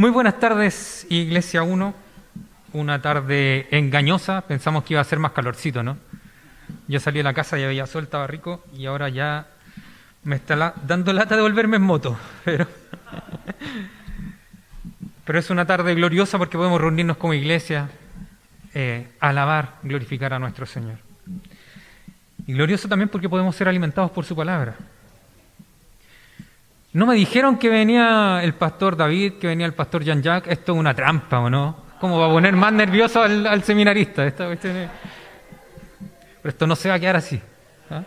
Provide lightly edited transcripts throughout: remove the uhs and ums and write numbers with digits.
Muy buenas tardes, Iglesia 1. Una tarde engañosa. Pensamos que iba a ser más calorcito, ¿no? Yo salí de la casa y había sol, estaba rico, y ahora ya me está dando lata de volverme en moto. Pero es una tarde gloriosa porque podemos reunirnos como iglesia, alabar, glorificar a nuestro Señor. Y glorioso también porque podemos ser alimentados por su palabra. No me dijeron que venía el pastor David, que venía el pastor Jean-Jacques. Esto es una trampa, ¿o no? ¿Cómo va a poner más nervioso al seminarista? Pero esto no se va a quedar así. ¿Ah?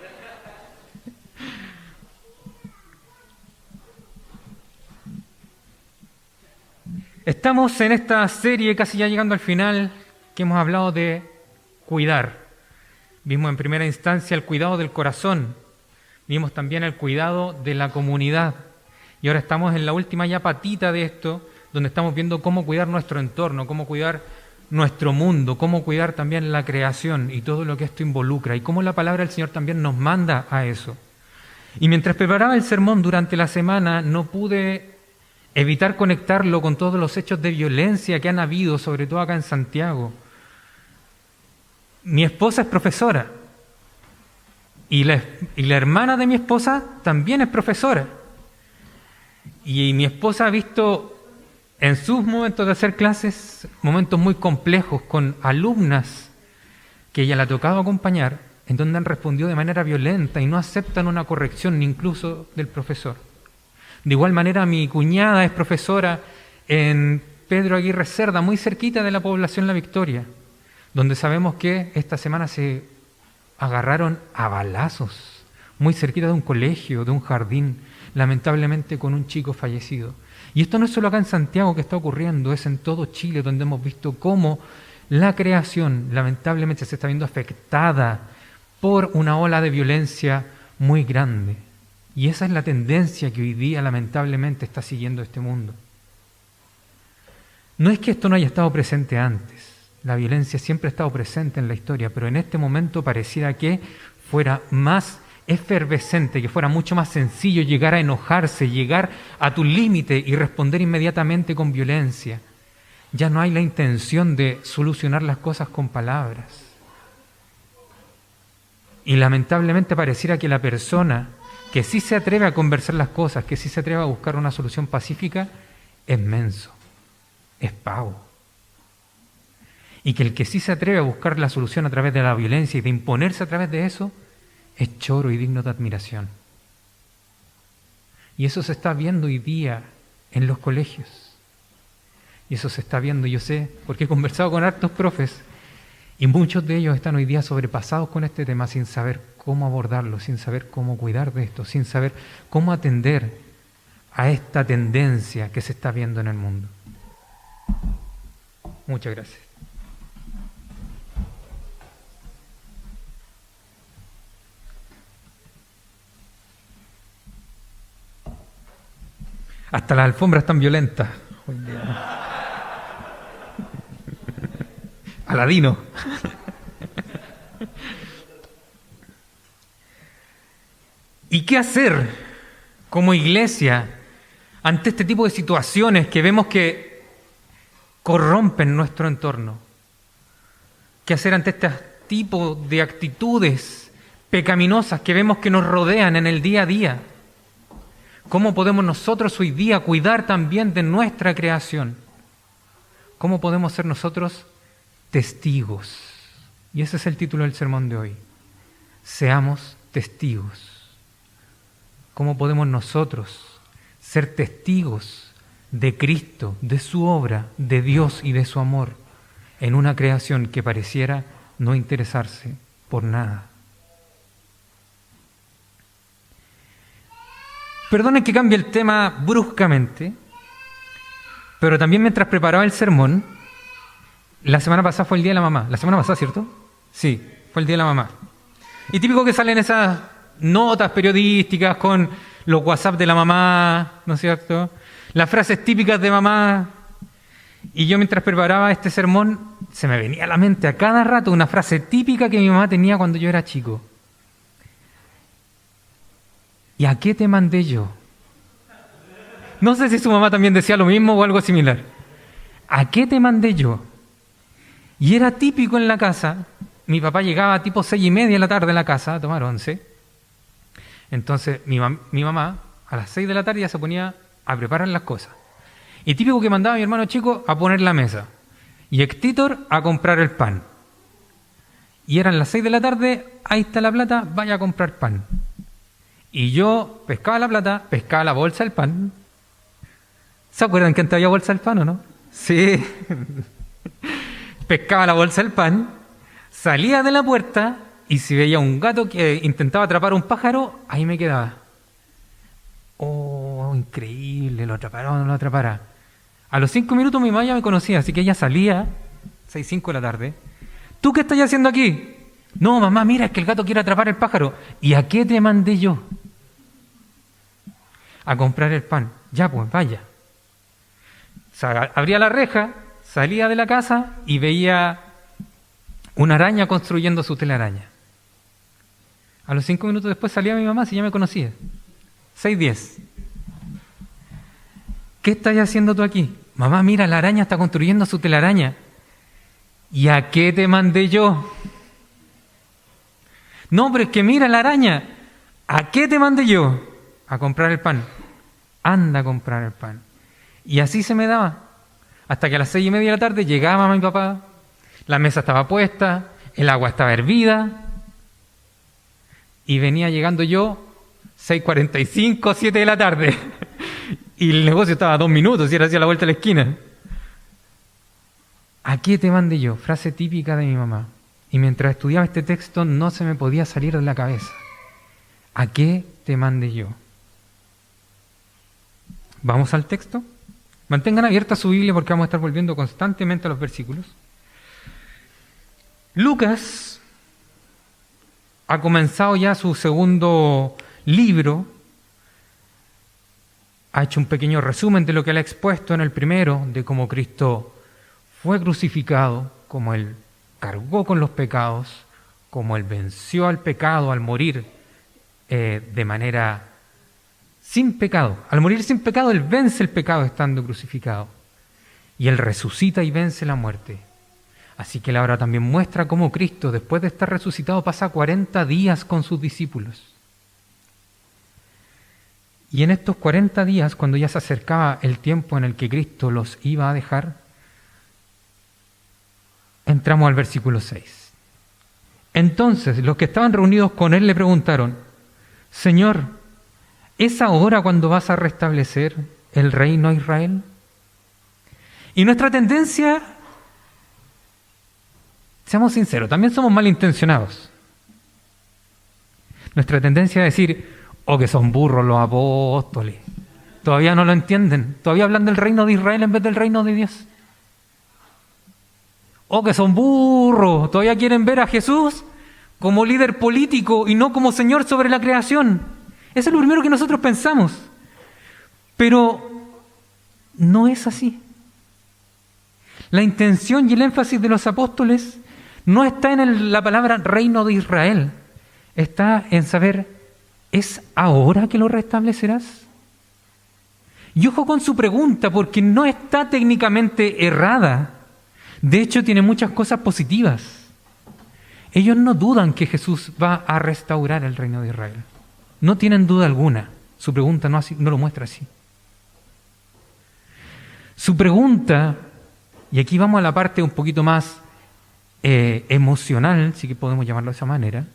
Estamos en esta serie, casi ya llegando al final, que hemos hablado de cuidar. Vimos en primera instancia el cuidado del corazón. Vimos también el cuidado de la comunidad. Y ahora estamos en la última ya patita de esto, donde estamos viendo cómo cuidar nuestro entorno, cómo cuidar nuestro mundo, cómo cuidar también la creación y todo lo que esto involucra, y cómo la palabra del Señor también nos manda a eso. Y mientras preparaba el sermón durante la semana, no pude evitar conectarlo con todos los hechos de violencia que han habido, sobre todo acá en Santiago. Mi esposa es profesora, y la hermana de mi esposa también es profesora. Y mi esposa ha visto en sus momentos de hacer clases momentos muy complejos con alumnas que ella le ha tocado acompañar, en donde han respondido de manera violenta y no aceptan una corrección ni incluso del profesor. De igual manera, mi cuñada es profesora en Pedro Aguirre Cerda, muy cerquita de la población La Victoria, donde sabemos que esta semana se agarraron a balazos, muy cerquita de un colegio, de un jardín, lamentablemente con un chico fallecido. Y esto no es solo acá en Santiago que está ocurriendo, es en todo Chile, donde hemos visto cómo la creación lamentablemente se está viendo afectada por una ola de violencia muy grande. Y esa es la tendencia que hoy día lamentablemente está siguiendo este mundo. No es que esto no haya estado presente antes, la violencia siempre ha estado presente en la historia, pero en este momento pareciera que fuera más efervescente, que fuera mucho más sencillo llegar a enojarse, llegar a tu límite y responder inmediatamente con violencia. Ya no hay la intención de solucionar las cosas con palabras. Y lamentablemente pareciera que la persona que sí se atreve a conversar las cosas, que sí se atreve a buscar una solución pacífica, es menso, es pavo. Y que el que sí se atreve a buscar la solución a través de la violencia y de imponerse a través de eso, es choro y digno de admiración. Y eso se está viendo hoy día en los colegios. Y eso se está viendo, yo sé, porque he conversado con hartos profes, y muchos de ellos están hoy día sobrepasados con este tema sin saber cómo abordarlo, sin saber cómo cuidar de esto, sin saber cómo atender a esta tendencia que se está viendo en el mundo. Muchas gracias. Hasta las alfombras están violentas. Aladino. ¿Y qué hacer como iglesia ante este tipo de situaciones que vemos que corrompen nuestro entorno? ¿Qué hacer ante este tipo de actitudes pecaminosas que vemos que nos rodean en el día a día? ¿Cómo podemos nosotros hoy día cuidar también de nuestra creación? ¿Cómo podemos ser nosotros testigos? Y ese es el título del sermón de hoy. Seamos testigos. ¿Cómo podemos nosotros ser testigos de Cristo, de su obra, de Dios y de su amor en una creación que pareciera no interesarse por nada? Perdonen que cambie el tema bruscamente, pero también mientras preparaba el sermón, la semana pasada fue el Día de la Mamá. La semana pasada, ¿cierto? Sí, fue el Día de la Mamá. Y típico que salen esas notas periodísticas con los WhatsApp de la mamá, ¿no es cierto? Las frases típicas de mamá. Y yo mientras preparaba este sermón, se me venía a la mente a cada rato una frase típica que mi mamá tenía cuando yo era chico. ¿Y a qué te mandé yo? No sé si su mamá también decía lo mismo o algo similar. ¿A qué te mandé yo? Y era típico en la casa. Mi papá llegaba tipo 6:30 de la tarde a la casa a tomar once. Entonces mi mamá a las 6 de la tarde ya se ponía a preparar las cosas. Y típico que mandaba a mi hermano chico a poner la mesa. Y Héctor a comprar el pan. Y eran las 6 de la tarde, ahí está la plata, vaya a comprar pan. Y yo pescaba la plata, pescaba la bolsa del pan. ¿Se acuerdan que antes había bolsa del pan o no? Sí. Pescaba la bolsa del pan, salía de la puerta y si veía un gato que intentaba atrapar a un pájaro, ahí me quedaba. Oh, increíble, lo atrapará o no lo atrapará. A los 5 minutos mi mamá ya me conocía, así que ella salía, 6:05 de la tarde. ¿Tú qué estás haciendo aquí? No, mamá, mira, es que el gato quiere atrapar el pájaro. ¿Y a qué te mandé yo? A comprar el pan. Ya, pues, vaya. Abría la reja, salía de la casa y veía una araña construyendo su telaraña. A los 5 minutos después salía mi mamá, si ya me conocía. 6:10. ¿Qué estás haciendo tú aquí? Mamá, mira, la araña está construyendo su telaraña. ¿Y a qué te mandé yo? No, pero es que mira la araña. ¿A qué te mandé yo? A comprar el pan. Anda a comprar el pan. Y así se me daba. Hasta que a las 6:30 de la tarde llegaba mamá y papá, la mesa estaba puesta, el agua estaba hervida, y venía llegando yo 6:45, 7 de la tarde. Y el negocio estaba a 2 minutos y era hacia la vuelta de la esquina. ¿A qué te mandé yo? Frase típica de mi mamá. Y mientras estudiaba este texto no se me podía salir de la cabeza. ¿A qué te mandé yo? ¿Vamos al texto? Mantengan abierta su Biblia porque vamos a estar volviendo constantemente a los versículos. Lucas ha comenzado ya su segundo libro. Ha hecho un pequeño resumen de lo que él ha expuesto en el primero, de cómo Cristo fue crucificado, cómo Él cargó con los pecados, cómo Él venció al pecado al morir de manera sin pecado. Al morir sin pecado, Él vence el pecado estando crucificado. Y Él resucita y vence la muerte. Así que Él ahora también muestra cómo Cristo, después de estar resucitado, pasa 40 días con sus discípulos. Y en estos 40 días, cuando ya se acercaba el tiempo en el que Cristo los iba a dejar, entramos al versículo 6. Entonces los que estaban reunidos con Él le preguntaron: Señor, ¿es ahora cuando vas a restablecer el reino a Israel? Y nuestra tendencia, seamos sinceros, también somos malintencionados. Nuestra tendencia es decir: oh, que son burros los apóstoles, todavía no lo entienden, todavía hablan del reino de Israel en vez del reino de Dios. Oh, que son burros, todavía quieren ver a Jesús como líder político y no como Señor sobre la creación. Eso es lo primero que nosotros pensamos. Pero no es así. La intención y el énfasis de los apóstoles no está en la palabra reino de Israel, está en saber: ¿es ahora que lo restablecerás? Y ojo con su pregunta, porque no está técnicamente errada. De hecho, tiene muchas cosas positivas. Ellos no dudan que Jesús va a restaurar el reino de Israel. No tienen duda alguna. Su pregunta no lo muestra así. Su pregunta, y aquí vamos a la parte un poquito más emocional, si que podemos llamarlo de esa manera,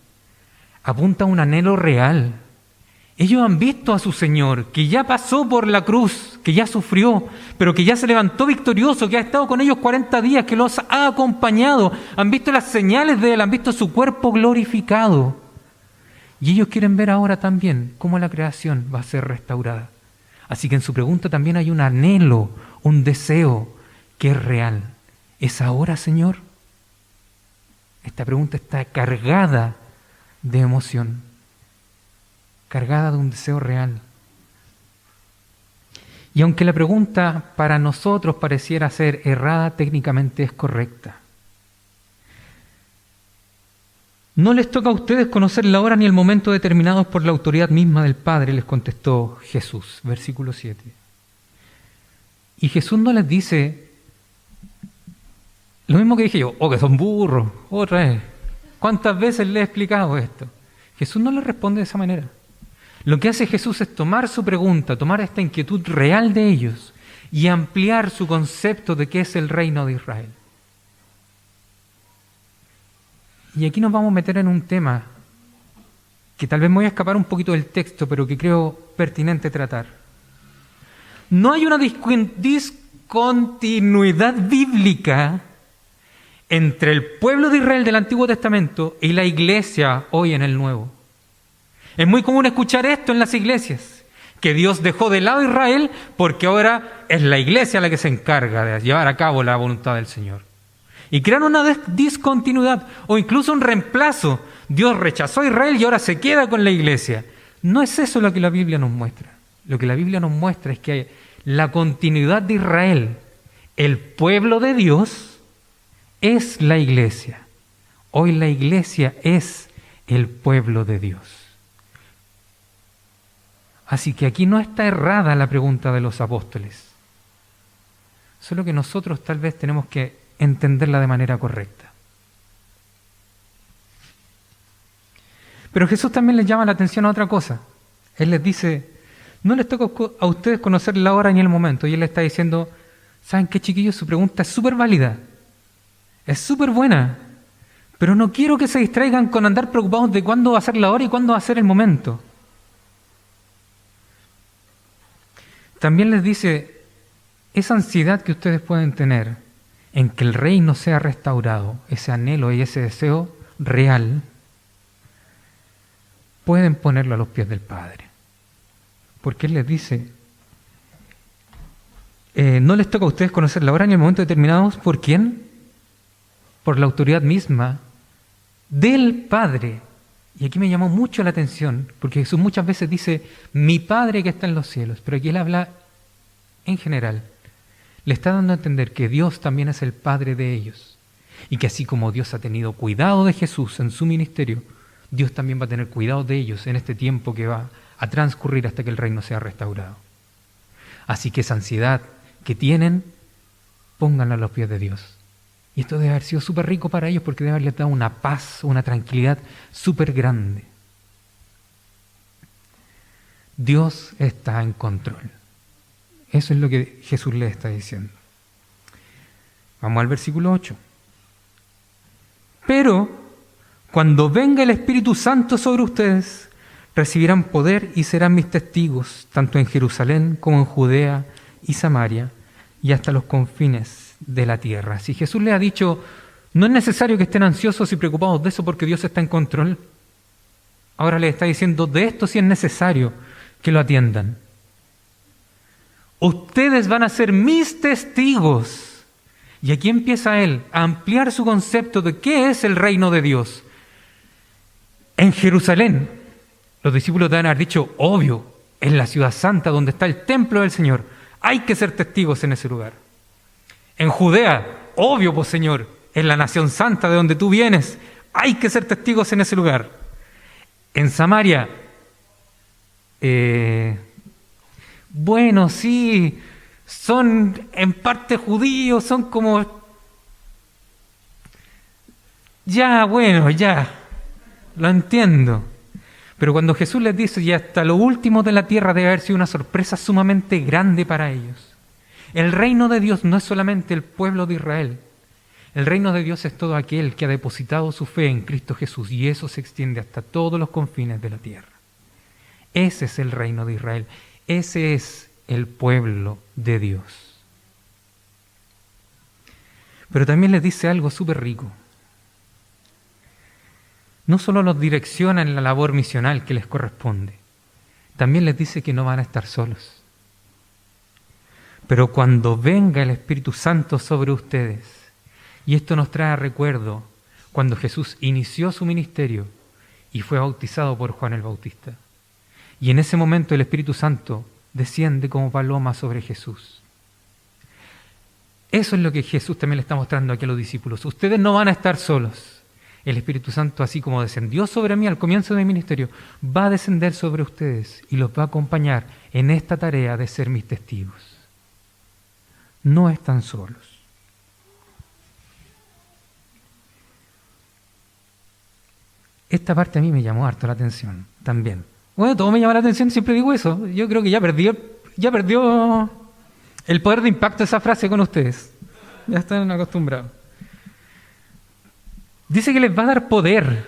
apunta a un anhelo real. Ellos han visto a su Señor, que ya pasó por la cruz, que ya sufrió, pero que ya se levantó victorioso, que ha estado con ellos 40 días, que los ha acompañado. Han visto las señales de Él, han visto su cuerpo glorificado. Y ellos quieren ver ahora también cómo la creación va a ser restaurada. Así que en su pregunta también hay un anhelo, un deseo que es real. ¿Es ahora, Señor? Esta pregunta está cargada de emoción, cargada de un deseo real. Y aunque la pregunta para nosotros pareciera ser errada, técnicamente es correcta. No les toca a ustedes conocer la hora ni el momento determinados por la autoridad misma del Padre, les contestó Jesús. Versículo 7. Y Jesús no les dice lo mismo que dije yo, que son burros, otra vez. ¿Cuántas veces le he explicado esto? Jesús no le responde de esa manera. Lo que hace Jesús es tomar su pregunta, tomar esta inquietud real de ellos y ampliar su concepto de qué es el reino de Israel. Y aquí nos vamos a meter en un tema que tal vez me voy a escapar un poquito del texto, pero que creo pertinente tratar. No hay una discontinuidad bíblica entre el pueblo de Israel del Antiguo Testamento y la iglesia hoy en el Nuevo. Es muy común escuchar esto en las iglesias, que Dios dejó de lado a Israel porque ahora es la iglesia la que se encarga de llevar a cabo la voluntad del Señor. Y crean una discontinuidad o incluso un reemplazo. Dios rechazó a Israel y ahora se queda con la iglesia. No es eso lo que la Biblia nos muestra. Lo que la Biblia nos muestra es que la continuidad de Israel, el pueblo de Dios, es la iglesia. Hoy la iglesia es el pueblo de Dios. Así que aquí no está errada la pregunta de los apóstoles. Solo que nosotros tal vez tenemos que entenderla de manera correcta. Pero Jesús también les llama la atención a otra cosa. Él les dice, no les toca a ustedes conocer la hora ni el momento. Y Él les está diciendo, ¿saben qué, chiquillos? Su pregunta es súper válida. Es súper buena. Pero no quiero que se distraigan con andar preocupados de cuándo va a ser la hora y cuándo va a ser el momento. También les dice, esa ansiedad que ustedes pueden tener en que el reino sea restaurado, ese anhelo y ese deseo real, pueden ponerlo a los pies del Padre. Porque Él les dice, no les toca a ustedes conocer la hora ni el momento determinados. ¿Por quién? Por la autoridad misma del Padre. Y aquí me llamó mucho la atención, porque Jesús muchas veces dice, mi Padre que está en los cielos, pero aquí Él habla en general. Le está dando a entender que Dios también es el Padre de ellos, y que así como Dios ha tenido cuidado de Jesús en su ministerio, Dios también va a tener cuidado de ellos en este tiempo que va a transcurrir hasta que el reino sea restaurado. Así que esa ansiedad que tienen, pónganla a los pies de Dios. Y esto debe haber sido súper rico para ellos porque debe haberles dado una paz, una tranquilidad súper grande. Dios está en control. Eso es lo que Jesús les está diciendo. Vamos al versículo 8. Pero cuando venga el Espíritu Santo sobre ustedes, recibirán poder y serán mis testigos, tanto en Jerusalén como en Judea y Samaria, y hasta los confines de la tierra. Si Jesús les ha dicho, no es necesario que estén ansiosos y preocupados de eso porque Dios está en control, ahora les está diciendo, de esto sí es necesario que lo atiendan. Ustedes van a ser mis testigos. Y aquí empieza Él a ampliar su concepto de qué es el reino de Dios. En Jerusalén, los discípulos deben haber dicho, obvio, en la ciudad santa donde está el templo del Señor, hay que ser testigos en ese lugar. En Judea, obvio, pues Señor, en la nación santa de donde tú vienes, hay que ser testigos en ese lugar. En Samaria, bueno, sí, son en parte judíos, son como, ya, bueno, ya, lo entiendo. Pero cuando Jesús les dice, y hasta lo último de la tierra, debe haber sido una sorpresa sumamente grande para ellos. El reino de Dios no es solamente el pueblo de Israel. El reino de Dios es todo aquel que ha depositado su fe en Cristo Jesús, y eso se extiende hasta todos los confines de la tierra. Ese es el reino de Israel. Ese es el pueblo de Dios. Pero también les dice algo súper rico. No solo los direcciona en la labor misional que les corresponde, también les dice que no van a estar solos. Pero cuando venga el Espíritu Santo sobre ustedes, y esto nos trae a recuerdo cuando Jesús inició su ministerio y fue bautizado por Juan el Bautista. Y en ese momento el Espíritu Santo desciende como paloma sobre Jesús. Eso es lo que Jesús también le está mostrando aquí a los discípulos. Ustedes no van a estar solos. El Espíritu Santo, así como descendió sobre mí al comienzo de mi ministerio, va a descender sobre ustedes y los va a acompañar en esta tarea de ser mis testigos. no están solos. Esta parte a mí me llamó harto la atención también. Bueno, todo me llama la atención, siempre digo eso. Yo creo que ya perdió el poder de impacto esa frase con ustedes. Ya están acostumbrados. Dice que les va a dar poder.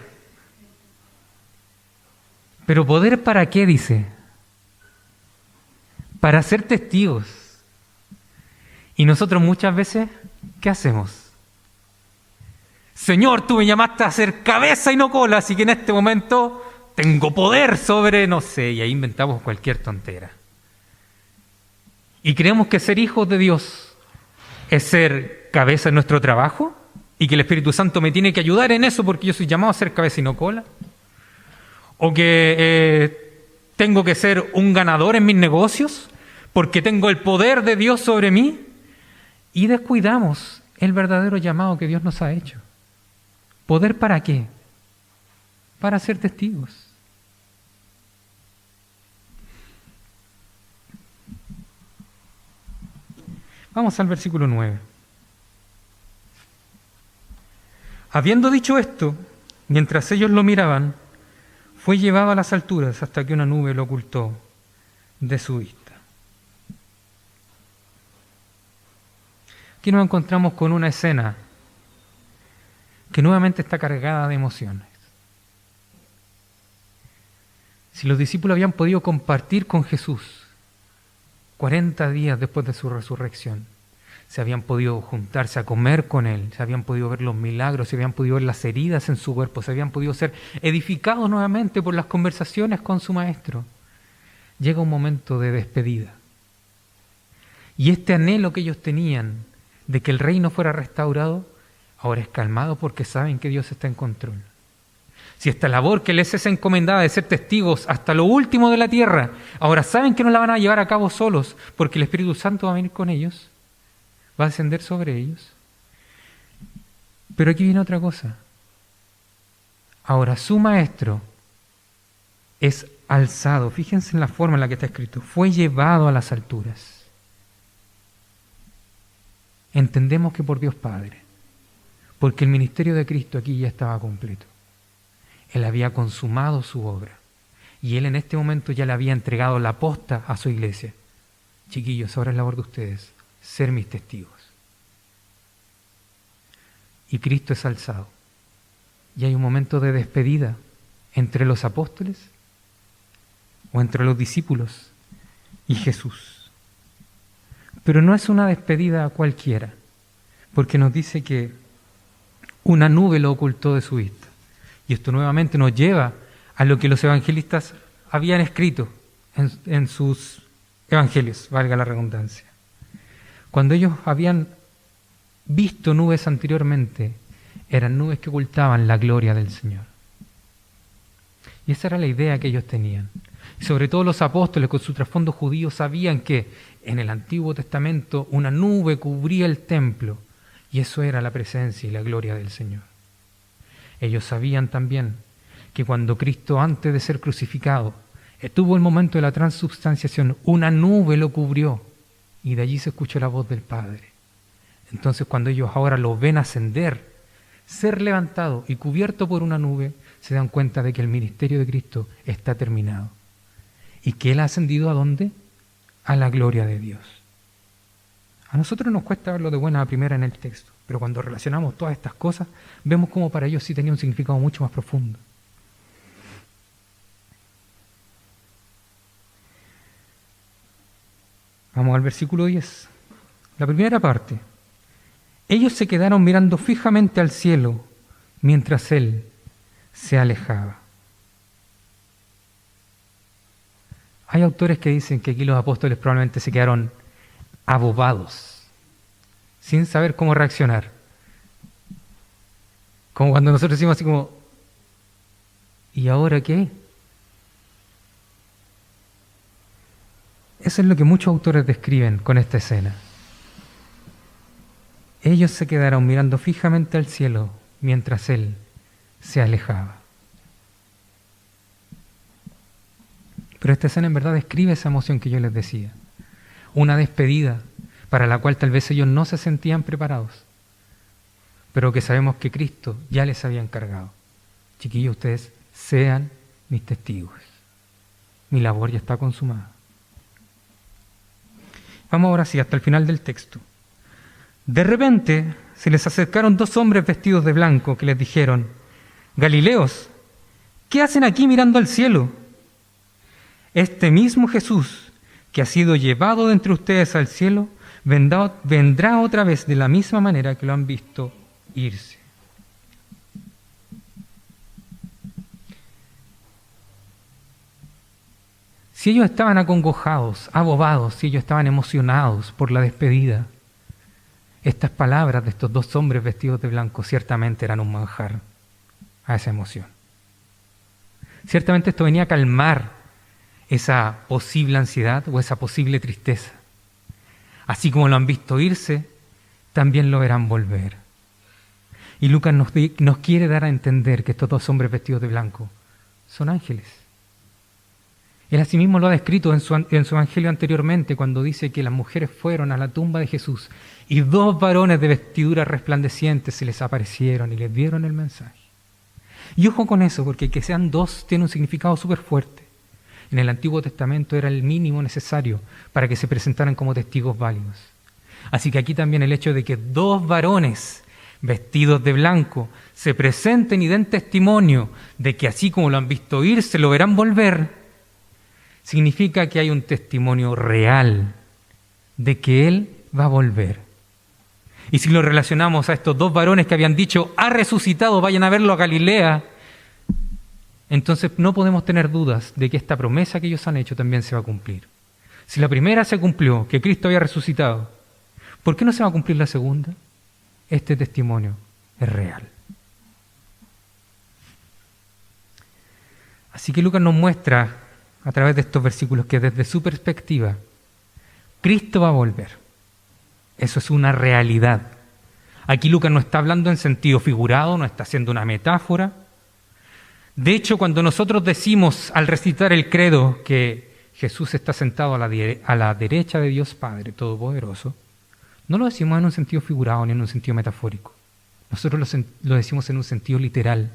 ¿Pero poder para qué? Dice. Para ser testigos. Y nosotros muchas veces, ¿qué hacemos? Señor, tú me llamaste a ser cabeza y no cola, así que en este momento tengo poder sobre, no sé, y ahí inventamos cualquier tontera. Y creemos que ser hijos de Dios es ser cabeza en nuestro trabajo y que el Espíritu Santo me tiene que ayudar en eso porque yo soy llamado a ser cabeza y no cola. O que tengo que ser un ganador en mis negocios porque tengo el poder de Dios sobre mí. Y descuidamos el verdadero llamado que Dios nos ha hecho. ¿Poder para qué? Para ser testigos. Vamos al versículo 9. Habiendo dicho esto, mientras ellos lo miraban, fue llevado a las alturas hasta que una nube lo ocultó de su vista. Aquí nos encontramos con una escena que nuevamente está cargada de emociones. Si los discípulos habían podido compartir con Jesús 40 días después de su resurrección, se habían podido juntarse a comer con Él, se habían podido ver los milagros, se habían podido ver las heridas en su cuerpo, se habían podido ser edificados nuevamente por las conversaciones con su Maestro, llega un momento de despedida. Y este anhelo que ellos tenían de que el reino fuera restaurado, ahora es calmado porque saben que Dios está en control. Si esta labor que les es encomendada de ser testigos hasta lo último de la tierra, ahora saben que no la van a llevar a cabo solos porque el Espíritu Santo va a venir con ellos, va a descender sobre ellos. Pero aquí viene otra cosa. Ahora su Maestro es alzado, fíjense en la forma en la que está escrito, fue llevado a las alturas. Entendemos que por Dios Padre, porque el ministerio de Cristo aquí ya estaba completo. Él había consumado su obra y Él en este momento ya le había entregado la posta a su iglesia. Chiquillos, ahora es labor de ustedes ser mis testigos. Y Cristo es alzado. Y hay un momento de despedida entre los apóstoles o entre los discípulos y Jesús. Pero no es una despedida cualquiera, porque nos dice que una nube lo ocultó de su vista. Y esto nuevamente nos lleva a lo que los evangelistas habían escrito en sus evangelios, valga la redundancia. Cuando ellos habían visto nubes anteriormente, eran nubes que ocultaban la gloria del Señor. Y esa era la idea que ellos tenían. Y sobre todo los apóstoles con su trasfondo judío sabían que en el Antiguo Testamento una nube cubría el templo y eso era la presencia y la gloria del Señor. Ellos sabían también que cuando Cristo, antes de ser crucificado, estuvo el momento de la transubstanciación, una nube lo cubrió y de allí se escuchó la voz del Padre. Entonces cuando ellos ahora lo ven ascender, ser levantado y cubierto por una nube, se dan cuenta de que el ministerio de Cristo está terminado. ¿Y que Él ha ascendido a dónde? A la gloria de Dios. A nosotros nos cuesta verlo de buena a primera en el texto, pero cuando relacionamos todas estas cosas, vemos cómo para ellos sí tenía un significado mucho más profundo. Vamos al versículo 10. La primera parte. Ellos se quedaron mirando fijamente al cielo mientras Él se alejaba. Hay autores que dicen que aquí los apóstoles probablemente se quedaron abobados, sin saber cómo reaccionar. Como cuando nosotros decimos así como, ¿y ahora qué? Eso es lo que muchos autores describen con esta escena. Ellos se quedaron mirando fijamente al cielo mientras Él se alejaba. Pero esta escena en verdad describe esa emoción que yo les decía. Una despedida para la cual tal vez ellos no se sentían preparados, pero que sabemos que Cristo ya les había encargado. Chiquillos, ustedes sean mis testigos. Mi labor ya está consumada. Vamos ahora sí, hasta el final del texto. De repente se les acercaron 2 hombres vestidos de blanco que les dijeron: Galileos, ¿qué hacen aquí mirando al cielo? Este mismo Jesús que ha sido llevado de entre ustedes al cielo vendrá otra vez de la misma manera que lo han visto irse. Si ellos estaban acongojados, abobados, si ellos estaban emocionados por la despedida, estas palabras de estos 2 hombres vestidos de blanco ciertamente eran un manjar a esa emoción. Ciertamente esto venía a calmar esa posible ansiedad o esa posible tristeza. Así como lo han visto irse, también lo verán volver. Y Lucas nos quiere dar a entender que estos 2 hombres vestidos de blanco son ángeles. Él asimismo lo ha descrito en su evangelio anteriormente, cuando dice que las mujeres fueron a la tumba de Jesús y 2 varones de vestiduras resplandecientes se les aparecieron y les dieron el mensaje. Y ojo con eso, porque que sean 2 tiene un significado súper fuerte. En el Antiguo Testamento era el mínimo necesario para que se presentaran como testigos válidos. Así que aquí también el hecho de que 2 varones vestidos de blanco se presenten y den testimonio de que así como lo han visto irse, lo verán volver, significa que hay un testimonio real de que Él va a volver. Y si lo relacionamos a estos 2 varones que habían dicho, ha resucitado, vayan a verlo a Galilea, entonces no podemos tener dudas de que esta promesa que ellos han hecho también se va a cumplir. Si la primera se cumplió, que Cristo había resucitado, ¿por qué no se va a cumplir la segunda? Este testimonio es real. Así que Lucas nos muestra a través de estos versículos que desde su perspectiva, Cristo va a volver. Eso es una realidad. Aquí Lucas no está hablando en sentido figurado, no está haciendo una metáfora. De hecho, cuando nosotros decimos al recitar el credo que Jesús está sentado a la derecha de Dios Padre Todopoderoso, no lo decimos en un sentido figurado ni en un sentido metafórico. Nosotros lo decimos en un sentido literal.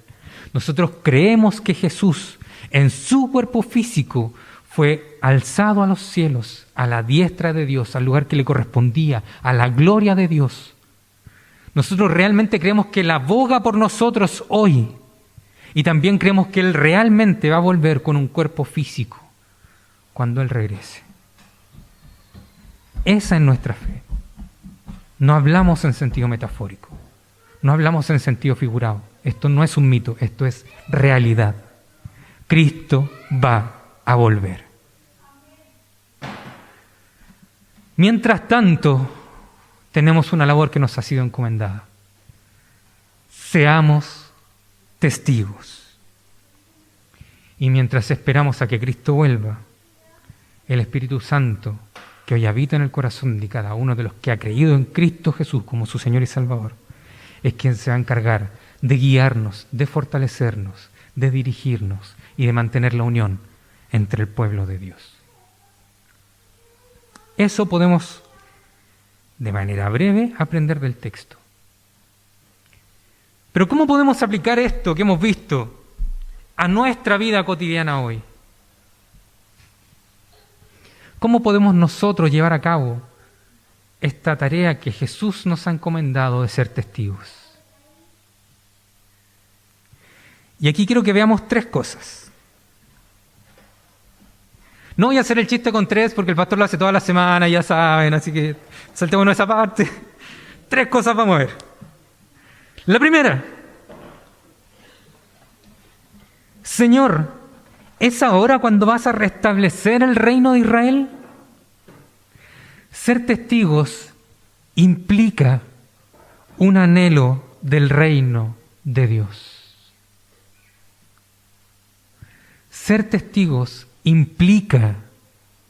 Nosotros creemos que Jesús, en su cuerpo físico, fue alzado a los cielos, a la diestra de Dios, al lugar que le correspondía, a la gloria de Dios. Nosotros realmente creemos que Él aboga por nosotros hoy. Y también creemos que Él realmente va a volver con un cuerpo físico cuando Él regrese. Esa es nuestra fe. No hablamos en sentido metafórico. No hablamos en sentido figurado. Esto no es un mito, esto es realidad. Cristo va a volver. Mientras tanto, tenemos una labor que nos ha sido encomendada. Seamos testigos. Y mientras esperamos a que Cristo vuelva, el Espíritu Santo, que hoy habita en el corazón de cada uno de los que ha creído en Cristo Jesús como su Señor y Salvador, es quien se va a encargar de guiarnos, de fortalecernos, de dirigirnos y de mantener la unión entre el pueblo de Dios. Eso podemos, de manera breve, aprender del texto. Pero ¿cómo podemos aplicar esto que hemos visto a nuestra vida cotidiana hoy? ¿Cómo podemos nosotros llevar a cabo esta tarea que Jesús nos ha encomendado de ser testigos? Y aquí quiero que veamos 3 cosas. No voy a hacer el chiste con 3 porque el pastor lo hace toda la semana, ya saben, así que saltémonos esa parte. 3 cosas vamos a ver. La primera: Señor, ¿es ahora cuando vas a restablecer el reino de Israel? Ser testigos implica un anhelo del reino de Dios. Ser testigos implica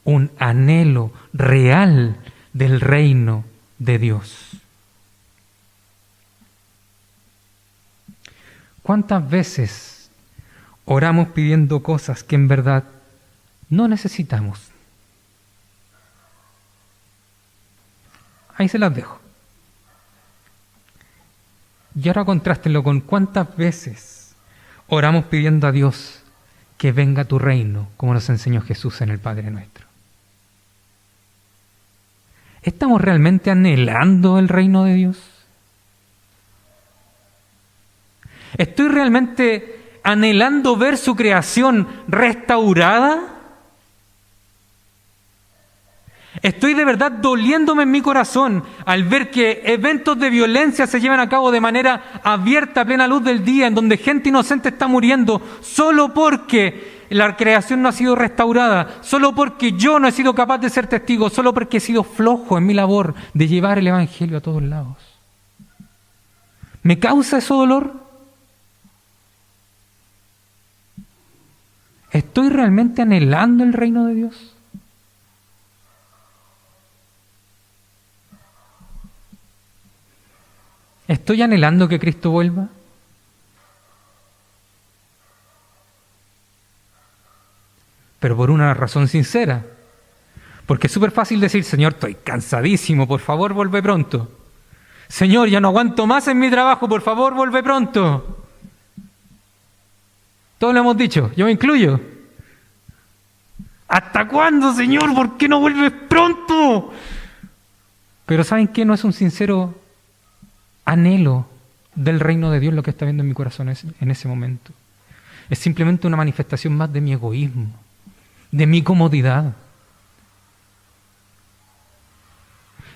un anhelo real del reino de Dios. ¿Cuántas veces oramos pidiendo cosas que en verdad no necesitamos? Ahí se las dejo. Y ahora contrástenlo con cuántas veces oramos pidiendo a Dios que venga tu reino, como nos enseñó Jesús en el Padre Nuestro. ¿Estamos realmente anhelando el reino de Dios? ¿Estoy realmente anhelando ver su creación restaurada? ¿Estoy de verdad doliéndome en mi corazón al ver que eventos de violencia se llevan a cabo de manera abierta a plena luz del día, en donde gente inocente está muriendo solo porque la creación no ha sido restaurada, solo porque yo no he sido capaz de ser testigo, solo porque he sido flojo en mi labor de llevar el Evangelio a todos lados? ¿Me causa eso dolor? ¿Estoy realmente anhelando el reino de Dios? ¿Estoy anhelando que Cristo vuelva? Pero por una razón sincera. Porque es súper fácil decir, Señor, estoy cansadísimo, por favor, vuelve pronto. Señor, ya no aguanto más en mi trabajo, por favor, vuelve pronto. Todos lo hemos dicho, yo me incluyo. ¿Hasta cuándo, Señor? ¿Por qué no vuelves pronto? Pero ¿saben qué? No es un sincero anhelo del reino de Dios lo que está viendo en mi corazón en ese momento. Es simplemente una manifestación más de mi egoísmo, de mi comodidad.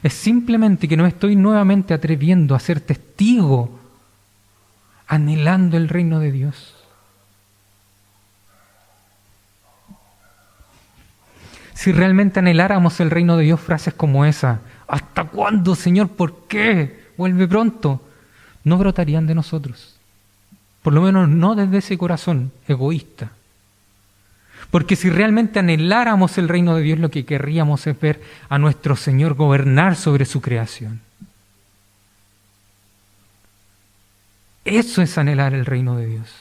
Es simplemente que no estoy nuevamente atreviendo a ser testigo, anhelando el reino de Dios. Si realmente anheláramos el reino de Dios, frases como esa, ¿hasta cuándo, Señor? ¿Por qué? Vuelve pronto, no brotarían de nosotros. Por lo menos no desde ese corazón egoísta. Porque si realmente anheláramos el reino de Dios, lo que querríamos es ver a nuestro Señor gobernar sobre su creación. Eso es anhelar el reino de Dios.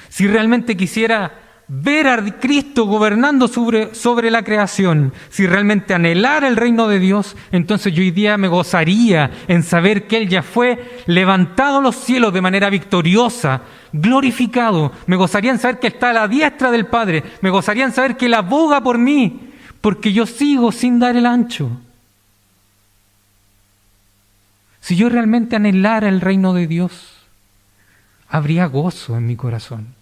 Si realmente quisiera ver a Cristo gobernando sobre la creación, si realmente anhelara el reino de Dios, entonces yo hoy día me gozaría en saber que Él ya fue levantado a los cielos de manera victoriosa, glorificado. Me gozaría en saber que está a la diestra del Padre. Me gozaría en saber que Él aboga por mí, porque yo sigo sin dar el ancho. Si yo realmente anhelara el reino de Dios, habría gozo en mi corazón.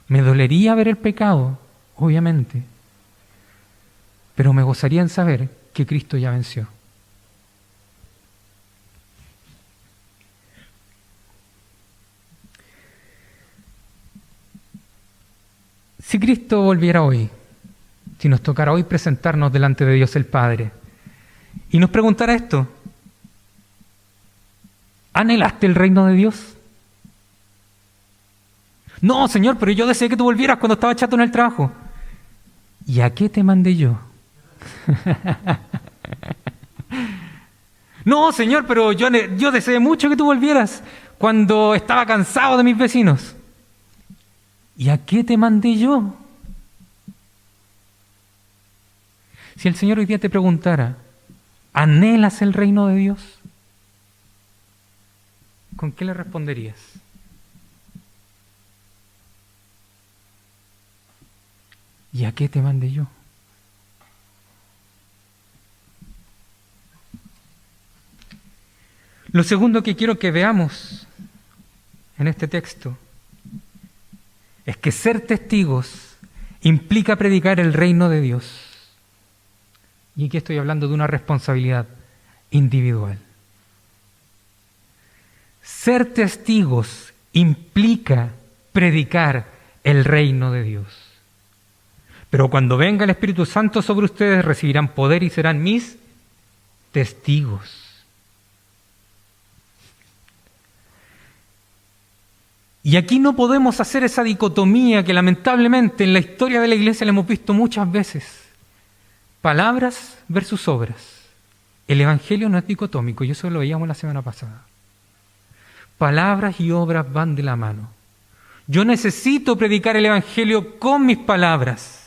Me dolería ver el pecado, obviamente, pero me gozaría en saber que Cristo ya venció. Si Cristo volviera hoy, si nos tocara hoy presentarnos delante de Dios el Padre y nos preguntara esto, ¿anhelaste el reino de Dios? No, Señor, pero yo deseé que tú volvieras cuando estaba chato en el trabajo. ¿Y a qué te mandé yo? No, Señor, pero yo deseé mucho que tú volvieras cuando estaba cansado de mis vecinos. ¿Y a qué te mandé yo? Si el Señor hoy día te preguntara, ¿anhelas el reino de Dios? ¿Con qué le responderías? ¿Y a qué te mandé yo? Lo segundo que quiero que veamos en este texto es que ser testigos implica predicar el reino de Dios. Y aquí estoy hablando de una responsabilidad individual. Ser testigos implica predicar el reino de Dios. Pero cuando venga el Espíritu Santo sobre ustedes, recibirán poder y serán mis testigos. Y aquí no podemos hacer esa dicotomía que lamentablemente en la historia de la Iglesia la hemos visto muchas veces. Palabras versus obras. El Evangelio no es dicotómico, y eso lo veíamos la semana pasada. Palabras y obras van de la mano. Yo necesito predicar el Evangelio con mis palabras.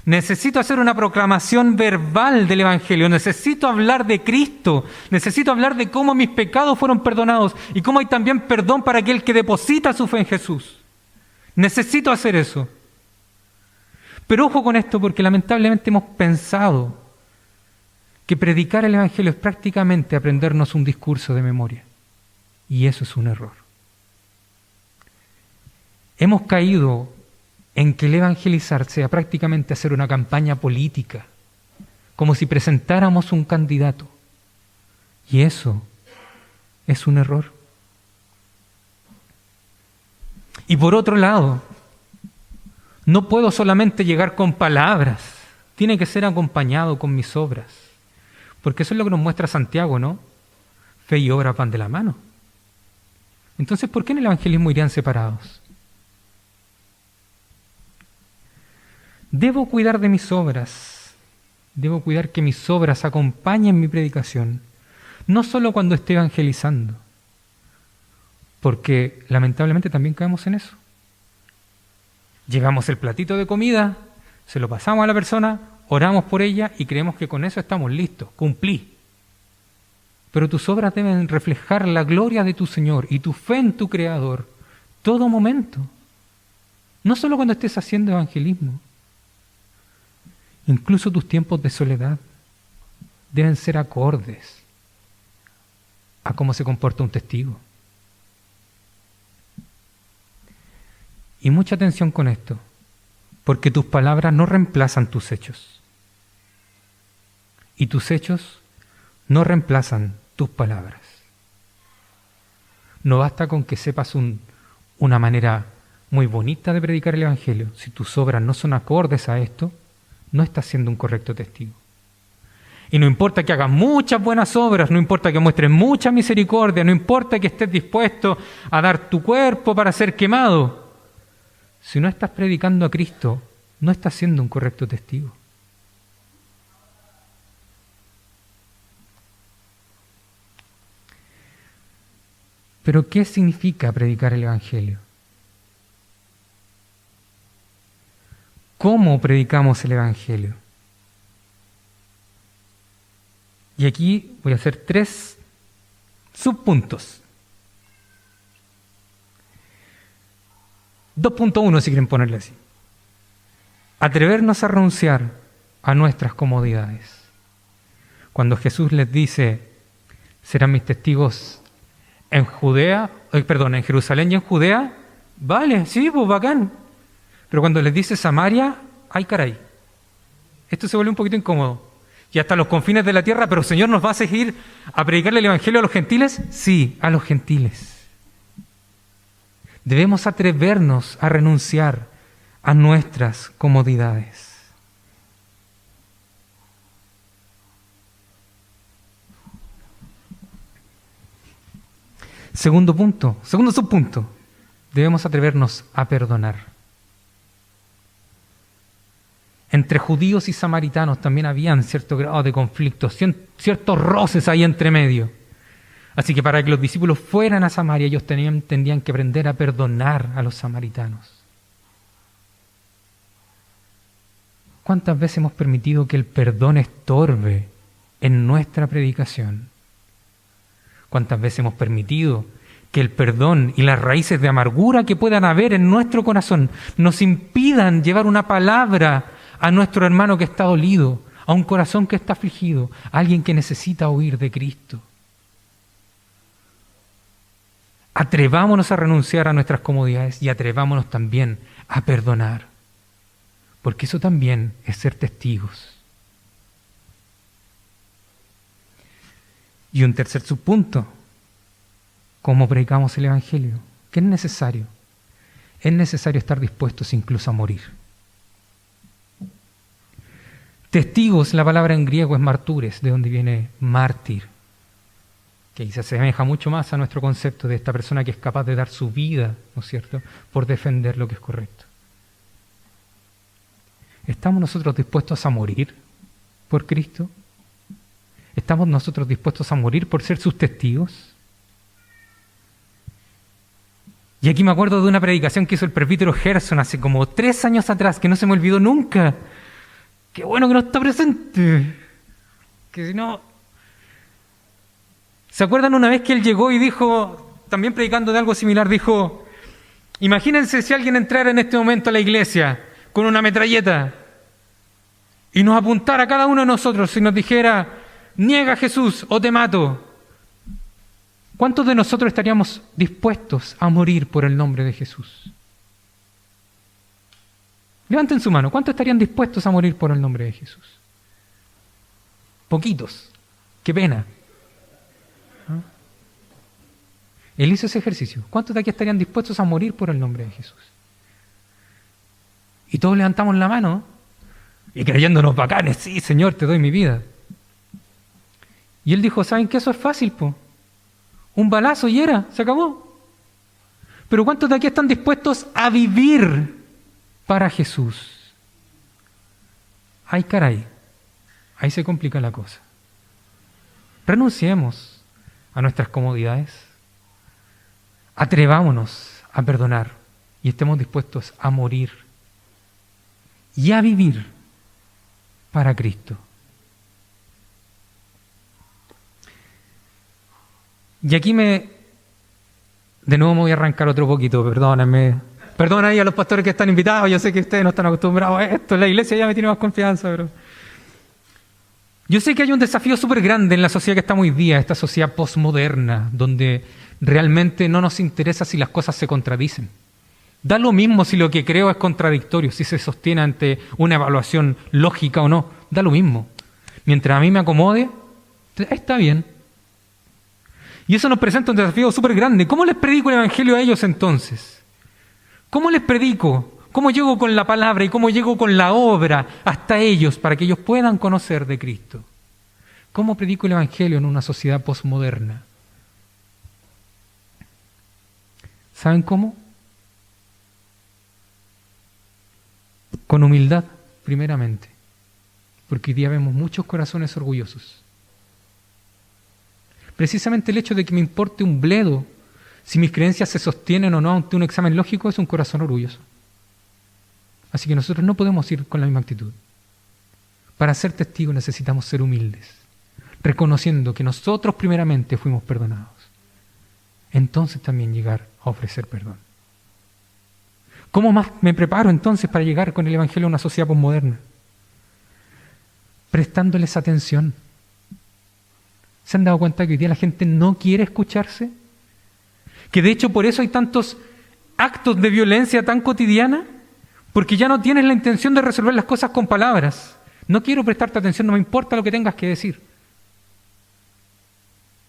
Necesito hacer una proclamación verbal del Evangelio. Necesito hablar de Cristo. Necesito hablar de cómo mis pecados fueron perdonados y cómo hay también perdón para aquel que deposita su fe en Jesús. Necesito hacer eso. Pero ojo con esto, porque lamentablemente hemos pensado que predicar el Evangelio es prácticamente aprendernos un discurso de memoria. Y eso es un error. Hemos caído en que el evangelizar sea prácticamente hacer una campaña política, como si presentáramos un candidato. Y eso es un error. Y por otro lado, no puedo solamente llegar con palabras, tiene que ser acompañado con mis obras. Porque eso es lo que nos muestra Santiago, ¿no? Fe y obras van de la mano. Entonces, ¿por qué en el evangelismo irían separados? Debo cuidar de mis obras, debo cuidar que mis obras acompañen mi predicación, no solo cuando esté evangelizando, porque lamentablemente también caemos en eso. Llevamos el platito de comida, se lo pasamos a la persona, oramos por ella y creemos que con eso estamos listos, cumplí. Pero tus obras deben reflejar la gloria de tu Señor y tu fe en tu Creador todo momento, no solo cuando estés haciendo evangelismo. Incluso tus tiempos de soledad deben ser acordes a cómo se comporta un testigo. Y mucha atención con esto, porque tus palabras no reemplazan tus hechos. Y tus hechos no reemplazan tus palabras. No basta con que sepas una manera muy bonita de predicar el Evangelio. Si tus obras no son acordes a esto, no estás siendo un correcto testigo. Y no importa que hagas muchas buenas obras, no importa que muestres mucha misericordia, no importa que estés dispuesto a dar tu cuerpo para ser quemado. Si no estás predicando a Cristo, no estás siendo un correcto testigo. Pero ¿qué significa predicar el Evangelio? ¿Cómo predicamos el Evangelio? Y aquí voy a hacer 3 subpuntos. 2.1 si quieren ponerle así. Atrevernos a renunciar a nuestras comodidades. Cuando Jesús les dice, serán mis testigos en Jerusalén y en Judea, vale, sí, pues bacán. Pero cuando les dice Samaria, ¡ay caray! Esto se vuelve un poquito incómodo. Y hasta los confines de la tierra, pero Señor, ¿nos va a seguir a predicarle el Evangelio a los gentiles? Sí, a los gentiles. Debemos atrevernos a renunciar a nuestras comodidades. Segundo subpunto, debemos atrevernos a perdonar. Entre judíos y samaritanos también habían cierto grado de conflicto, ciertos roces ahí entre medio. Así que para que los discípulos fueran a Samaria, ellos tendrían que aprender a perdonar a los samaritanos. ¿Cuántas veces hemos permitido que el perdón estorbe en nuestra predicación? ¿Cuántas veces hemos permitido que el perdón y las raíces de amargura que puedan haber en nuestro corazón nos impidan llevar una palabra a nuestro hermano que está dolido, a un corazón que está afligido, a alguien que necesita oír de Cristo? Atrevámonos a renunciar a nuestras comodidades y atrevámonos también a perdonar, porque eso también es ser testigos. Y un tercer subpunto, ¿cómo predicamos el Evangelio? ¿Qué es necesario? Es necesario estar dispuestos incluso a morir. Testigos, la palabra en griego es martures, de donde viene mártir, que se asemeja mucho más a nuestro concepto de esta persona que es capaz de dar su vida, ¿no es cierto?, por defender lo que es correcto. ¿Estamos nosotros dispuestos a morir por Cristo? ¿Estamos nosotros dispuestos a morir por ser sus testigos? Y aquí me acuerdo de una predicación que hizo el presbítero Gerson hace como 3 años atrás, que no se me olvidó nunca, qué bueno que no está presente. Que si no... ¿Se acuerdan una vez que él llegó y dijo, también predicando de algo similar, dijo, imagínense si alguien entrara en este momento a la iglesia con una metralleta y nos apuntara a cada uno de nosotros y nos dijera, niega a Jesús o te mato. ¿Cuántos de nosotros estaríamos dispuestos a morir por el nombre de Jesús? Levanten su mano. ¿Cuántos estarían dispuestos a morir por el nombre de Jesús? Poquitos. Qué pena. ¿Ah? Él hizo ese ejercicio. ¿Cuántos de aquí estarían dispuestos a morir por el nombre de Jesús? Y todos levantamos la mano y creyéndonos bacanes. Sí, Señor, te doy mi vida. Y él dijo, ¿saben qué? Eso es fácil, po. Un balazo y se acabó. Pero ¿cuántos de aquí están dispuestos a vivir para Jesús? Ay, caray, ahí se complica la cosa. Renunciemos a nuestras comodidades, atrevámonos a perdonar y estemos dispuestos a morir y a vivir para Cristo. Y aquí de nuevo me voy a arrancar otro poquito, perdónenme. Perdona ahí a los pastores que están invitados, yo sé que ustedes no están acostumbrados a esto, la iglesia ya me tiene más confianza, pero... Yo sé que hay un desafío súper grande en la sociedad que estamos hoy día, esta sociedad posmoderna, donde realmente no nos interesa si las cosas se contradicen. Da lo mismo si lo que creo es contradictorio, si se sostiene ante una evaluación lógica o no, da lo mismo. Mientras a mí me acomode, está bien. Y eso nos presenta un desafío súper grande. ¿Cómo les predico el Evangelio a ellos entonces? ¿Cómo les predico? ¿Cómo llego con la palabra y cómo llego con la obra hasta ellos para que ellos puedan conocer de Cristo? ¿Cómo predico el Evangelio en una sociedad posmoderna? ¿Saben cómo? Con humildad, primeramente. Porque hoy día vemos muchos corazones orgullosos. Precisamente el hecho de que me importe un bledo si mis creencias se sostienen o no ante un examen lógico es un corazón orgulloso. Así que nosotros no podemos ir con la misma actitud. Para ser testigos necesitamos ser humildes, reconociendo que nosotros primeramente fuimos perdonados. Entonces también llegar a ofrecer perdón. ¿Cómo más me preparo entonces para llegar con el Evangelio a una sociedad posmoderna? Prestándoles atención. ¿Se han dado cuenta que hoy día la gente no quiere escucharse? Que de hecho por eso hay tantos actos de violencia tan cotidiana, porque ya no tienes la intención de resolver las cosas con palabras. No quiero prestarte atención, no me importa lo que tengas que decir.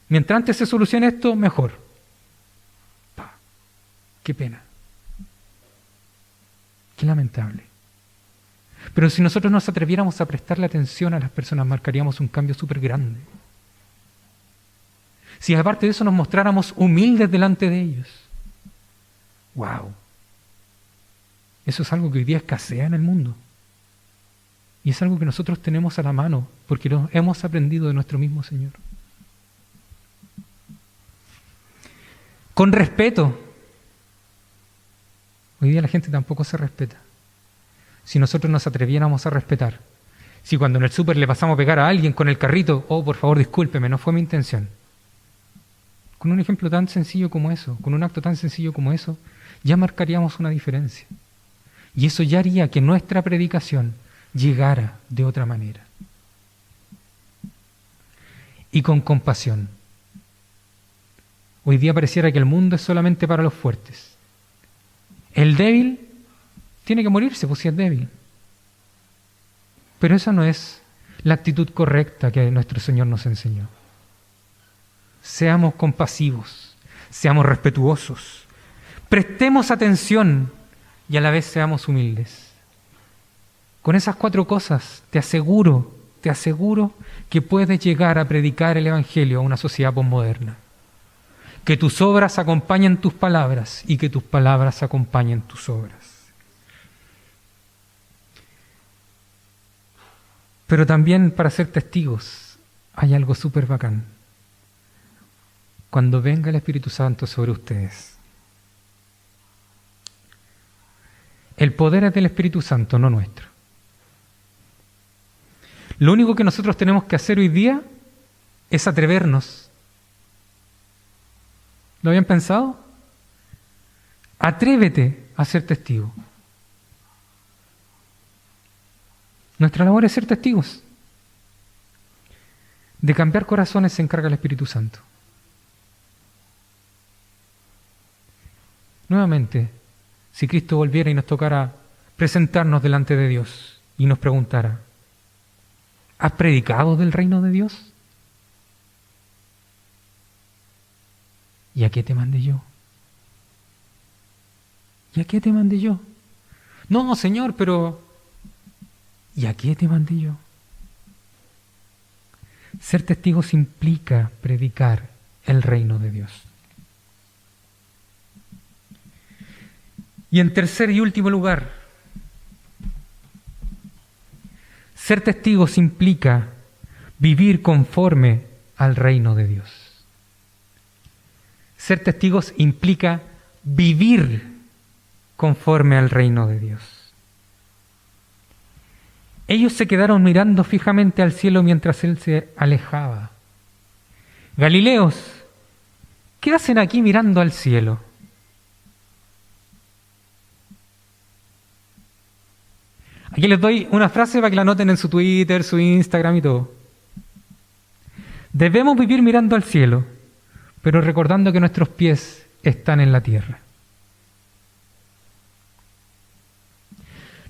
Mientras antes se solucione esto, mejor. Qué pena. Qué lamentable. Pero si nosotros nos atreviéramos a prestarle atención a las personas, marcaríamos un cambio súper grande. Si aparte de eso nos mostráramos humildes delante de ellos. ¡Wow! Eso es algo que hoy día escasea en el mundo. Y es algo que nosotros tenemos a la mano, porque lo hemos aprendido de nuestro mismo Señor. Con respeto. Hoy día la gente tampoco se respeta. Si nosotros nos atreviéramos a respetar, si cuando en el súper le pasamos a pegar a alguien con el carrito, oh, por favor, discúlpeme, no fue mi intención. Con un ejemplo tan sencillo como eso, con un acto tan sencillo como eso, ya marcaríamos una diferencia. Y eso ya haría que nuestra predicación llegara de otra manera. Y con compasión. Hoy día pareciera que el mundo es solamente para los fuertes. El débil tiene que morirse, pues si es débil. Pero esa no es la actitud correcta que nuestro Señor nos enseñó. Seamos compasivos, seamos respetuosos, prestemos atención y a la vez seamos humildes. Con esas 4 cosas te aseguro que puedes llegar a predicar el Evangelio a una sociedad posmoderna. Que tus obras acompañen tus palabras y que tus palabras acompañen tus obras. Pero también para ser testigos hay algo súper bacán. Cuando venga el Espíritu Santo sobre ustedes. El poder es del Espíritu Santo, no nuestro. Lo único que nosotros tenemos que hacer hoy día es atrevernos. ¿Lo habían pensado? Atrévete a ser testigo. Nuestra labor es ser testigos. De cambiar corazones se encarga el Espíritu Santo. Nuevamente, si Cristo volviera y nos tocara presentarnos delante de Dios y nos preguntara, ¿has predicado del reino de Dios? ¿Y a qué te mandé yo? ¿Y a qué te mandé yo? No, Señor, pero ¿y a qué te mandé yo? Ser testigos implica predicar el reino de Dios. Y en tercer y último lugar, ser testigos implica vivir conforme al reino de Dios. Ser testigos implica vivir conforme al reino de Dios. Ellos se quedaron mirando fijamente al cielo mientras él se alejaba. Galileos, ¿qué hacen aquí mirando al cielo? Aquí les doy una frase para que la anoten en su Twitter, su Instagram y todo. Debemos vivir mirando al cielo, pero recordando que nuestros pies están en la tierra.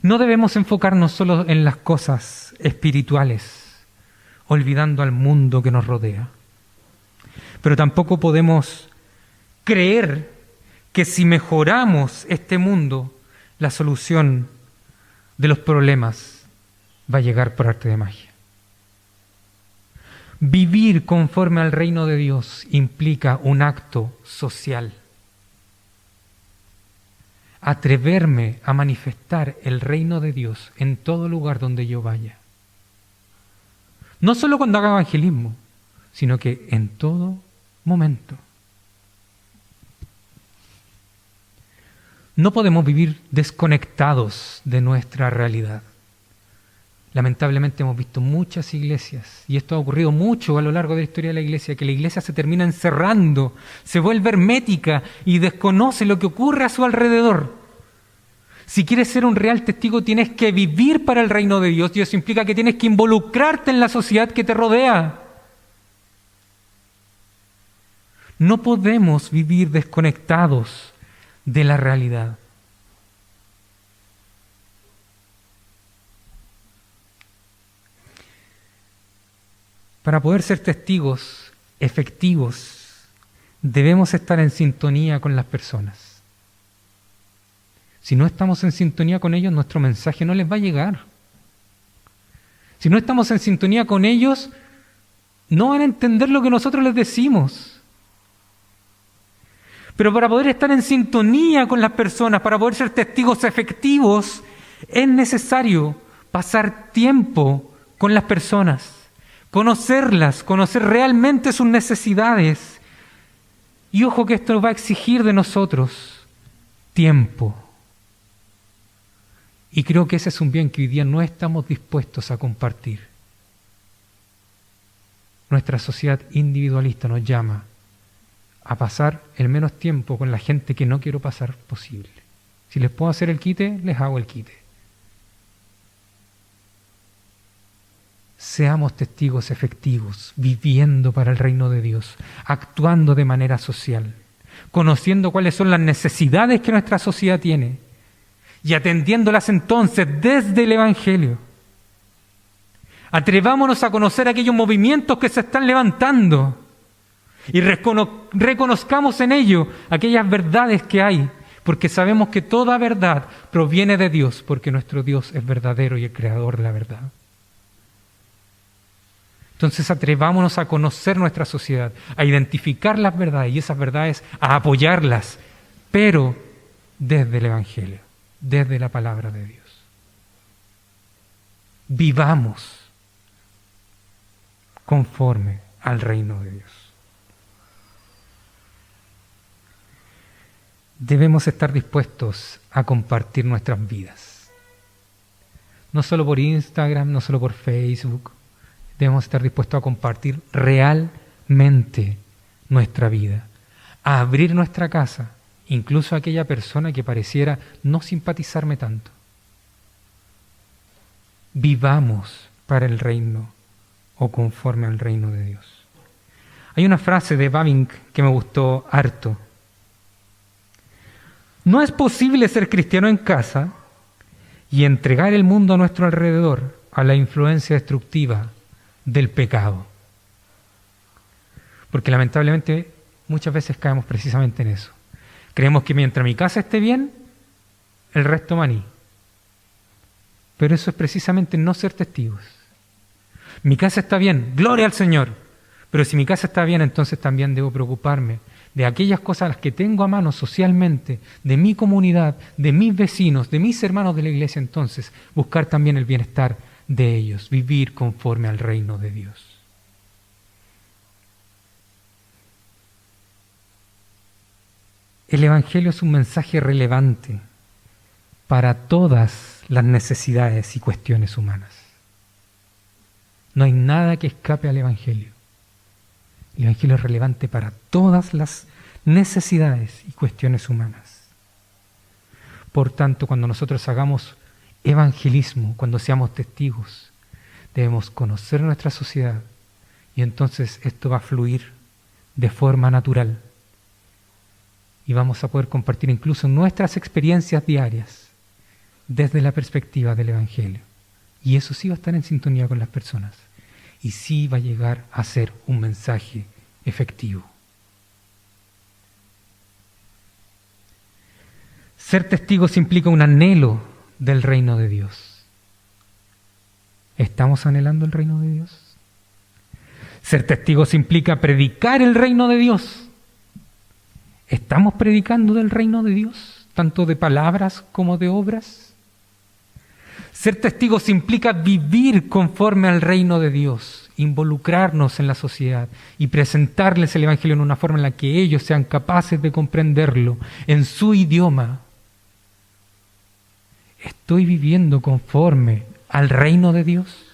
No debemos enfocarnos solo en las cosas espirituales, olvidando al mundo que nos rodea. Pero tampoco podemos creer que si mejoramos este mundo, la solución de los problemas va a llegar por arte de magia. Vivir conforme al reino de Dios implica un acto social. Atreverme a manifestar el reino de Dios en todo lugar donde yo vaya. No solo cuando haga evangelismo, sino que en todo momento. No podemos vivir desconectados de nuestra realidad. Lamentablemente hemos visto muchas iglesias, y esto ha ocurrido mucho a lo largo de la historia de la iglesia, que la iglesia se termina encerrando, se vuelve hermética y desconoce lo que ocurre a su alrededor. Si quieres ser un real testigo, tienes que vivir para el reino de Dios, y eso implica que tienes que involucrarte en la sociedad que te rodea. No podemos vivir desconectados de la realidad. Para poder ser testigos efectivos, debemos estar en sintonía con las personas. Si no estamos en sintonía con ellos, nuestro mensaje no les va a llegar. Si no estamos en sintonía con ellos, no van a entender lo que nosotros les decimos. Pero para poder estar en sintonía con las personas, para poder ser testigos efectivos, es necesario pasar tiempo con las personas, conocerlas, conocer realmente sus necesidades. Y ojo que esto va a exigir de nosotros tiempo. Y creo que ese es un bien que hoy día no estamos dispuestos a compartir. Nuestra sociedad individualista nos llama a pasar el menos tiempo con la gente que no quiero pasar posible. Si les puedo hacer el quite, les hago el quite. Seamos testigos efectivos, viviendo para el reino de Dios, actuando de manera social, conociendo cuáles son las necesidades que nuestra sociedad tiene y atendiéndolas entonces desde el Evangelio. Atrevámonos a conocer aquellos movimientos que se están levantando y reconozcamos en ello aquellas verdades que hay, porque sabemos que toda verdad proviene de Dios, porque nuestro Dios es verdadero y el creador de la verdad. Entonces atrevámonos a conocer nuestra sociedad, a identificar las verdades y esas verdades a apoyarlas, pero desde el Evangelio, desde la palabra de Dios. Vivamos conforme al reino de Dios. Debemos estar dispuestos a compartir nuestras vidas. No solo por Instagram, no solo por Facebook, debemos estar dispuestos a compartir realmente nuestra vida, a abrir nuestra casa, incluso a aquella persona que pareciera no simpatizarme tanto. Vivamos para el reino o conforme al reino de Dios. Hay una frase de Bavinck que me gustó harto. No es posible ser cristiano en casa y entregar el mundo a nuestro alrededor a la influencia destructiva del pecado. Porque lamentablemente muchas veces caemos precisamente en eso. Creemos que mientras mi casa esté bien, el resto maní. Pero eso es precisamente no ser testigos. Mi casa está bien, gloria al Señor. Pero si mi casa está bien, entonces también debo preocuparme de aquellas cosas a las que tengo a mano socialmente, de mi comunidad, de mis vecinos, de mis hermanos de la iglesia. Entonces, buscar también el bienestar de ellos, vivir conforme al reino de Dios. El Evangelio es un mensaje relevante para todas las necesidades y cuestiones humanas. No hay nada que escape al Evangelio. El Evangelio es relevante para todas las necesidades y cuestiones humanas. Por tanto, cuando nosotros hagamos evangelismo, cuando seamos testigos, debemos conocer nuestra sociedad y entonces esto va a fluir de forma natural. Y vamos a poder compartir incluso nuestras experiencias diarias desde la perspectiva del Evangelio. Y eso sí va a estar en sintonía con las personas. Y sí va a llegar a ser un mensaje efectivo. Ser testigos implica un anhelo del reino de Dios. ¿Estamos anhelando el reino de Dios? Ser testigos implica predicar el reino de Dios. ¿Estamos predicando del reino de Dios, tanto de palabras como de obras? Ser testigos implica vivir conforme al reino de Dios, involucrarnos en la sociedad y presentarles el Evangelio en una forma en la que ellos sean capaces de comprenderlo en su idioma. ¿Estoy viviendo conforme al reino de Dios?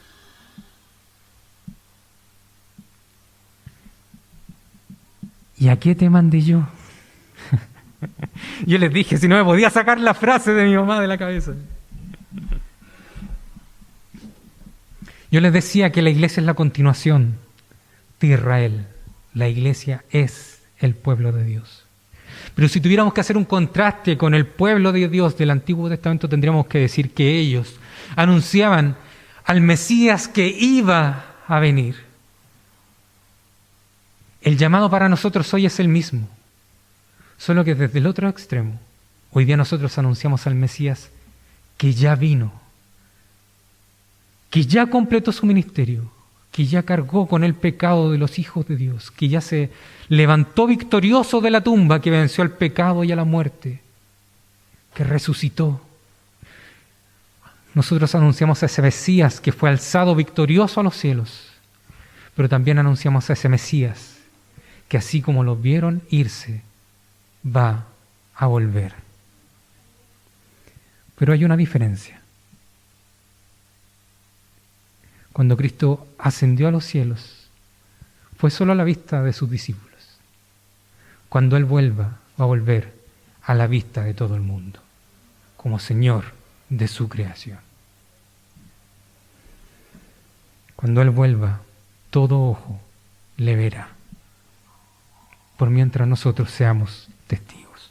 ¿Y a qué te mandé yo? Yo les dije, si no me podía sacar la frase de mi mamá de la cabeza. Yo les decía que la iglesia es la continuación de Israel. La iglesia es el pueblo de Dios. Pero si tuviéramos que hacer un contraste con el pueblo de Dios del Antiguo Testamento, tendríamos que decir que ellos anunciaban al Mesías que iba a venir. El llamado para nosotros hoy es el mismo, solo que desde el otro extremo. Hoy día nosotros anunciamos al Mesías que ya vino, que ya completó su ministerio, que ya cargó con el pecado de los hijos de Dios, que ya se levantó victorioso de la tumba, que venció al pecado y a la muerte, que resucitó. Nosotros anunciamos a ese Mesías que fue alzado victorioso a los cielos, pero también anunciamos a ese Mesías que así como lo vieron irse, va a volver. Pero hay una diferencia. Cuando Cristo ascendió a los cielos, fue solo a la vista de sus discípulos. Cuando Él vuelva, va a volver a la vista de todo el mundo, como Señor de su creación. Cuando Él vuelva, todo ojo le verá, por mientras nosotros seamos testigos.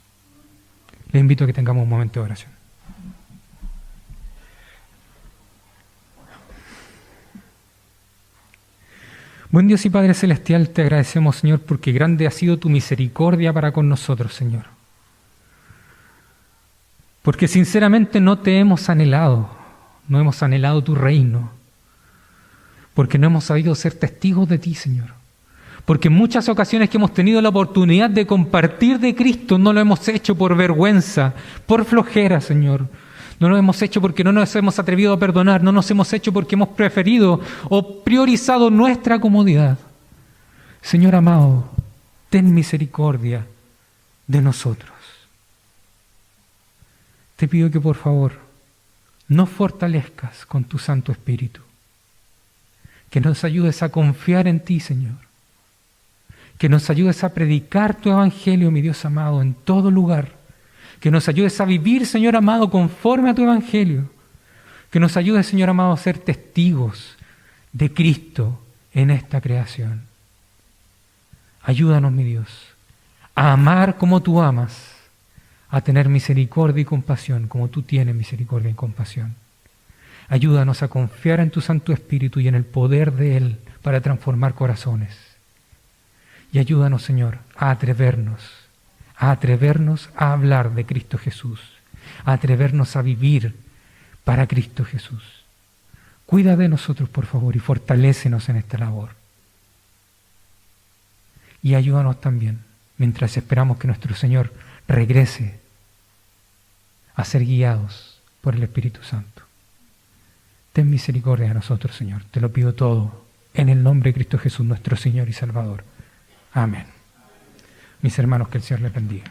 Les invito a que tengamos un momento de oración. Buen Dios y Padre Celestial, te agradecemos, Señor, porque grande ha sido tu misericordia para con nosotros, Señor. Porque sinceramente no te hemos anhelado, no hemos anhelado tu reino, porque no hemos sabido ser testigos de ti, Señor. Porque en muchas ocasiones que hemos tenido la oportunidad de compartir de Cristo, no lo hemos hecho por vergüenza, por flojera, Señor. No lo hemos hecho porque no nos hemos atrevido a perdonar, no nos hemos hecho porque hemos preferido o priorizado nuestra comodidad. Señor amado, ten misericordia de nosotros. Te pido que por favor nos fortalezcas con tu Santo Espíritu, que nos ayudes a confiar en ti, Señor. Que nos ayudes a predicar tu evangelio, mi Dios amado, en todo lugar. Que nos ayudes a vivir, Señor amado, conforme a tu evangelio. Que nos ayudes, Señor amado, a ser testigos de Cristo en esta creación. Ayúdanos, mi Dios, a amar como tú amas, a tener misericordia y compasión como tú tienes misericordia y compasión. Ayúdanos a confiar en tu Santo Espíritu y en el poder de Él para transformar corazones. Y ayúdanos, Señor, a atrevernos a hablar de Cristo Jesús, a atrevernos a vivir para Cristo Jesús. Cuida de nosotros, por favor, y fortalécenos en esta labor. Y ayúdanos también, mientras esperamos que nuestro Señor regrese, a ser guiados por el Espíritu Santo. Ten misericordia de nosotros, Señor. Te lo pido todo en el nombre de Cristo Jesús, nuestro Señor y Salvador. Amén. Mis hermanos, que el Señor les bendiga.